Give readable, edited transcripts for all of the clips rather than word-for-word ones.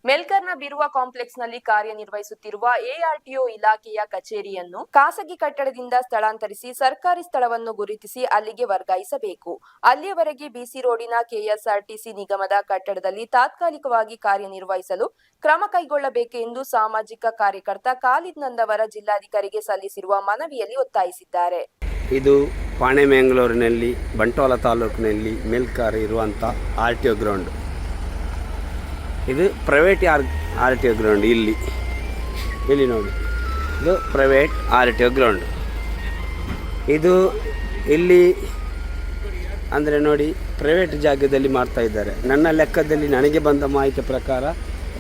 ಮೆಲ್ಕರ್ನ ಬಿರುವ ಕಾಂಪ್ಲೆಕ್ಸ್ನಲ್ಲಿ ಕಾರ್ಯನಿರ್ವಹಿಸುತ್ತಿರುವ ಎಆರ್ಟಿಒ ಇಲಾಖೆಯ ಕಚೇರಿಯನ್ನು ಖಾಸಗಿ ಕಟ್ಟಡದಿಂದ ಸ್ಥಳಾಂತರಿಸಿ ಸರ್ಕಾರಿ ಸ್ಥಳವನ್ನು ಗುರುತಿಸಿ ಅಲ್ಲಿಗೆ ವರ್ಗಾಯಿಸಬೇಕು. ಅಲ್ಲಿಯವರೆಗೆ ಬಿಸಿ ರೋಡಿನ ಕೆಎಸ್ಆರ್ಟಿಸಿ ನಿಗಮದ ಕಟ್ಟಡದಲ್ಲಿ ತಾತ್ಕಾಲಿಕವಾಗಿ ಕಾರ್ಯನಿರ್ವಹಿಸಲು ಕ್ರಮ ಕೈಗೊಳ್ಳಬೇಕು ಎಂದು ಸಾಮಾಜಿಕ ಕಾರ್ಯಕರ್ತ ಖಾಲಿದ್ ನಂದವರ ಜಿಲ್ಲಾಧಿಕಾರಿಗೆ ಸಲ್ಲಿಸಿರುವ ಮನವಿಯಲ್ಲಿ ಒತ್ತಾಯಿಸಿದ್ದಾರೆ. ಇದು ಪಾಣೆಮಂಗಳೂರಿನಲ್ಲಿ ಬಂಟ್ವಾಳ ತಾಲೂಕಿನಲ್ಲಿ ಮೆಲ್ಕರ್ ಇರುವಂಥ ಆರ್ಟಿಒ ಗ್ರೌಂಡ್. ಇದು ಪ್ರೈವೇಟ್ ಆರ್ಟಿಒ ಗ್ರೌಂಡ್. ಇಲ್ಲಿ ನೋಡಿ, ಇದು ಪ್ರೈವೇಟ್ ಆರ್ಟಿಒ ಗ್ರೌಂಡ್. ಇದು ಇಲ್ಲಿ ಅಂದರೆ ನೋಡಿ, ಪ್ರೈವೇಟ್ ಜಾಗದಲ್ಲಿ ಮಾಡ್ತಾ ಇದ್ದಾರೆ. ನನ್ನ ಲೆಕ್ಕದಲ್ಲಿ ನನಗೆ ಬಂದ ಮಾಹಿತಿ ಪ್ರಕಾರ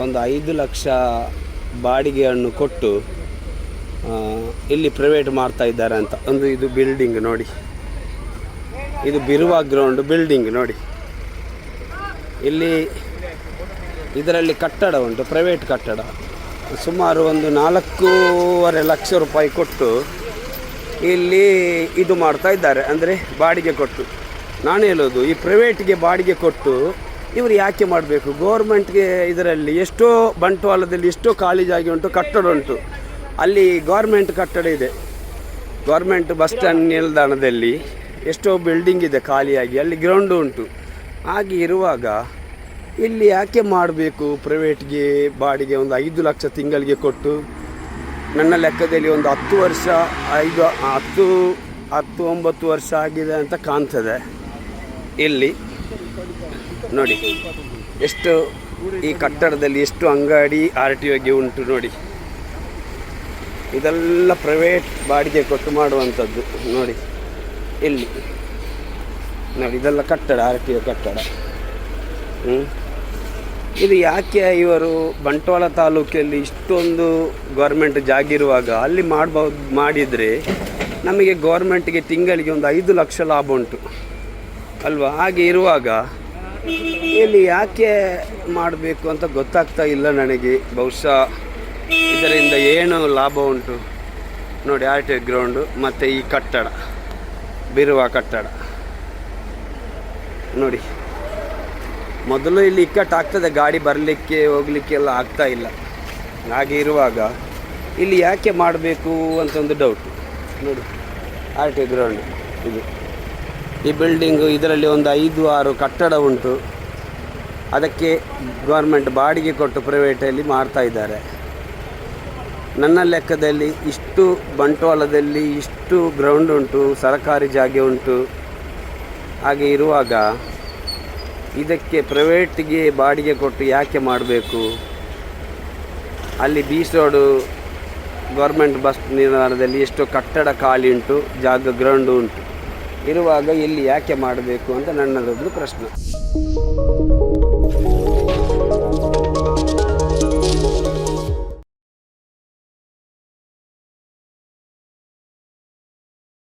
ಒಂದು 5 ಲಕ್ಷ ಬಾಡಿಗೆಯನ್ನು ಕೊಟ್ಟು ಇಲ್ಲಿ ಪ್ರೈವೇಟ್ ಮಾಡ್ತಾ ಇದ್ದಾರೆ ಅಂತ. ಇದು ಬಿಲ್ಡಿಂಗ್ ನೋಡಿ, ಇದು ಬಿರುವ ಗ್ರೌಂಡ್ ಬಿಲ್ಡಿಂಗ್ ನೋಡಿ. ಇಲ್ಲಿ ಇದರಲ್ಲಿ ಕಟ್ಟಡ ಉಂಟು, ಪ್ರೈವೇಟ್ ಕಟ್ಟಡ. ಸುಮಾರು ಒಂದು 4.5 ಲಕ್ಷ ರೂಪಾಯಿ ಕೊಟ್ಟು ಇಲ್ಲಿ ಇದು ಮಾಡ್ತಾ ಇದ್ದಾರೆ, ಅಂದರೆ ಬಾಡಿಗೆ ಕೊಟ್ಟು. ನಾನು ಹೇಳೋದು, ಈ ಪ್ರೈವೇಟ್ಗೆ ಬಾಡಿಗೆ ಕೊಟ್ಟು ಇವರು ಯಾಕೆ ಮಾಡಬೇಕು? ಗೌರ್ಮೆಂಟ್ಗೆ ಇದರಲ್ಲಿ ಎಷ್ಟೋ ಬಂಟ್ವಾಳದಲ್ಲಿ ಎಷ್ಟೋ ಖಾಲಿ ಜಾಗ ಉಂಟು, ಕಟ್ಟಡ ಉಂಟು. ಅಲ್ಲಿ ಗೌರ್ಮೆಂಟ್ ಕಟ್ಟಡ ಇದೆ, ಗೌರ್ಮೆಂಟ್ ಬಸ್ ಸ್ಟ್ಯಾಂಡ್ ನಿಲ್ದಾಣದಲ್ಲಿ ಎಷ್ಟೋ ಬಿಲ್ಡಿಂಗ್ ಇದೆ ಖಾಲಿಯಾಗಿ, ಅಲ್ಲಿ ಗ್ರೌಂಡು ಉಂಟು. ಹಾಗೆ ಇರುವಾಗ ಇಲ್ಲಿ ಯಾಕೆ ಮಾಡಬೇಕು? ಪ್ರೈವೇಟ್ಗೆ ಬಾಡಿಗೆ ಒಂದು 5 ಲಕ್ಷ ತಿಂಗಳಿಗೆ ಕೊಟ್ಟು, ನನ್ನ ಲೆಕ್ಕದಲ್ಲಿ ಒಂದು 10 ವರ್ಷ 9 ವರ್ಷ ಆಗಿದೆ ಅಂತ ಕಾಣ್ತದೆ. ಇಲ್ಲಿ ನೋಡಿ, ಎಷ್ಟು ಈ ಕಟ್ಟಡದಲ್ಲಿ ಎಷ್ಟು ಅಂಗಡಿ ಆರ್ಟಿಒಗೆ ಉಂಟು ನೋಡಿ. ಇದೆಲ್ಲ ಪ್ರೈವೇಟ್ ಬಾಡಿಗೆ ಕೊಟ್ಟು ಮಾಡುವಂಥದ್ದು ನೋಡಿ. ಇಲ್ಲಿ ನೋಡಿ, ಇದೆಲ್ಲ ಕಟ್ಟಡ, ಆರ್ಟಿಒ ಕಟ್ಟಡ. ಇದು ಯಾಕೆ ಇವರು ಬಂಟ್ವಾಳ ತಾಲೂಕಲ್ಲಿ ಇಷ್ಟೊಂದು ಗೌರ್ಮೆಂಟ್ ಜಾಗಿರುವಾಗ ಅಲ್ಲಿ ಮಾಡಿದರೆ ನಮಗೆ ಗೌರ್ಮೆಂಟ್ಗೆ ತಿಂಗಳಿಗೆ ಒಂದು 5 ಲಕ್ಷ ಲಾಭ ಉಂಟು ಅಲ್ವಾ? ಹಾಗೆ ಇರುವಾಗ ಇಲ್ಲಿ ಯಾಕೆ ಮಾಡಬೇಕು ಅಂತ ಗೊತ್ತಾಗ್ತಾ ಇಲ್ಲ ನನಗೆ. ಬಹುಶಃ ಇದರಿಂದ ಏನು ಲಾಭ ಉಂಟು ನೋಡಿ. ಆರ್ಟಿಒ ಗ್ರೌಂಡು ಮತ್ತು ಈ ಕಟ್ಟಡ, ಬಿರುವ ಕಟ್ಟಡ ನೋಡಿ. ಮೊದಲು ಇಲ್ಲಿ ಇಕ್ಕಟ್ಟಾಗ್ತದೆ, ಗಾಡಿ ಬರಲಿಕ್ಕೆ ಹೋಗಲಿಕ್ಕೆ ಎಲ್ಲ ಆಗ್ತಾ ಇಲ್ಲ. ಹಾಗೆ ಇರುವಾಗ ಇಲ್ಲಿ ಯಾಕೆ ಮಾಡಬೇಕು ಅಂತ ಒಂದು ಡೌಟು ನೋಡಿ. ಆರ್ಟಿಒ ಗ್ರೌಂಡ್ ಇದು, ಈ ಬಿಲ್ಡಿಂಗು, ಇದರಲ್ಲಿ ಒಂದು 5-6 ಕಟ್ಟಡ ಉಂಟು. ಅದಕ್ಕೆ ಗೌರ್ಮೆಂಟ್ ಬಾಡಿಗೆ ಕೊಟ್ಟು ಪ್ರೈವೇಟಲ್ಲಿ ಮಾಡ್ತಾ ಇದ್ದಾರೆ. ನನ್ನ ಲೆಕ್ಕದಲ್ಲಿ ಇಷ್ಟು ಬಂಟ್ವಾಳದಲ್ಲಿ ಇಷ್ಟು ಗ್ರೌಂಡ್ ಉಂಟು, ಸರ್ಕಾರಿ ಜಾಗ ಉಂಟು. ಹಾಗೆ ಇರುವಾಗ ಇದಕ್ಕೆ ಪ್ರೈವೇಟಿಗೆ ಬಾಡಿಗೆ ಕೊಟ್ಟು ಯಾಕೆ ಮಾಡಬೇಕು? ಅಲ್ಲಿ ಬೀಚ್ ರೋಡು ಗೌರ್ಮೆಂಟ್ ಬಸ್ ನಿಲ್ದಾಣದಲ್ಲಿ ಎಷ್ಟೋ ಕಟ್ಟಡ ಖಾಲಿ ಉಂಟು, ಜಾಗ ಗ್ರೌಂಡು ಉಂಟು. ಇರುವಾಗ ಇಲ್ಲಿ ಯಾಕೆ ಮಾಡಬೇಕು ಅಂತ ನನ್ನದೊಂದು ಪ್ರಶ್ನೆ.